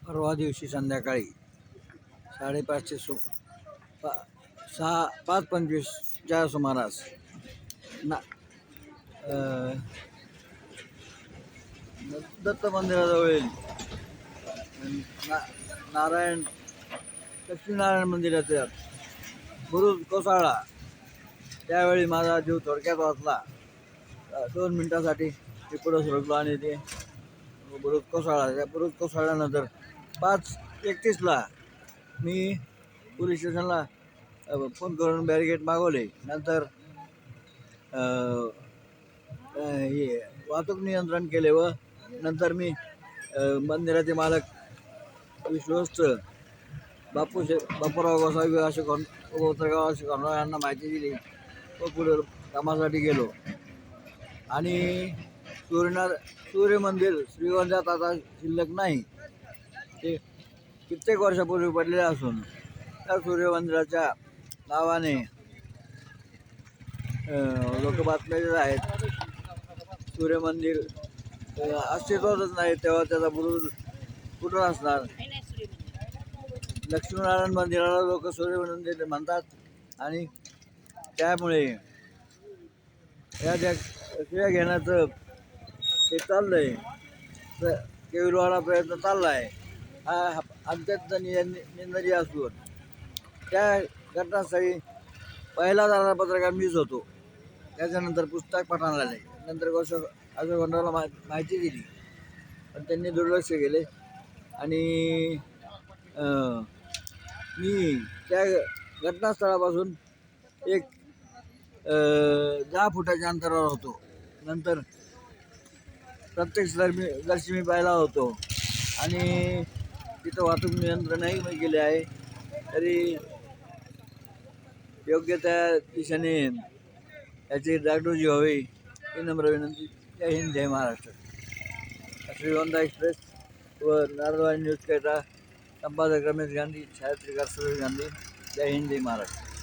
परवा दिवशी संध्याकाळी 5:30चे 5:25च्या सुमारास ना दत्त मंदिराजवळील नारायण लक्ष्मीनारायण मंदिराचा बुरुज कोसळला. त्यावेळी माझा जीव थोडक्यात वाचला. 2 मिनिटासाठी मी पुढं सरकलो आणि ते बुरुज कोसळला. त्या बुरुज कोसळल्यानंतर 5:31ला मी पोलीस स्टेशनला फोन करून बॅरिगेट मागवले. नंतर हे वाहतूक नियंत्रण केले व नंतर मी मंदिराचे मालक विश्वस्त बापूराव गोसावी असे यांना माहिती दिली व पुढे कामासाठी गेलो. आणि सूर्य मंदिर श्रीगोंद्यात आता शिल्लक नाही. ते कित्येक वर्षापूर्वी पडलेले असून त्या सूर्य मंदिराच्या नावाने लोक बातम्या देत आहेत. सूर्य मंदिर अस्तित्वातच नाही तेव्हा त्याचा बुरुज कुठं असणार. लक्ष्मीनारायण मंदिराला लोक सूर्य मंदिर म्हणतात आणि त्यामुळे या ज्या शिव्या घेण्याचं ते चाललंय, केविलवाडा प्रयत्न चालला आहे, हा अत्यंत निंदनीय असून त्या घटनास्थळी पहिला जाणारा पत्रकार मीच होतो. त्याच्यानंतर पुस्तक पठाण आले. नंतर अशोक माहिती दिली पण त्यांनी दुर्लक्ष केले आणि मी त्या घटनास्थळापासून एक 10 फुटाच्या अंतरावर होतो. नंतर प्रत्यक्षदर्शी मी पाहिला होतो आणि तिथं वाहतूक नियंत्रणही मी केले आहे. तरी योग्य त्या दिशेने याची डागडुजी व्हावी ही नम्र विनंती. जय हिंद, जय महाराष्ट्र. श्रीगोंदा एक्सप्रेस व नारदवाणी न्यूज करिता संपादक रमेश गांधी, छायाचित्रकार सुरेश गांधी. जय हिंद, जय महाराष्ट्र.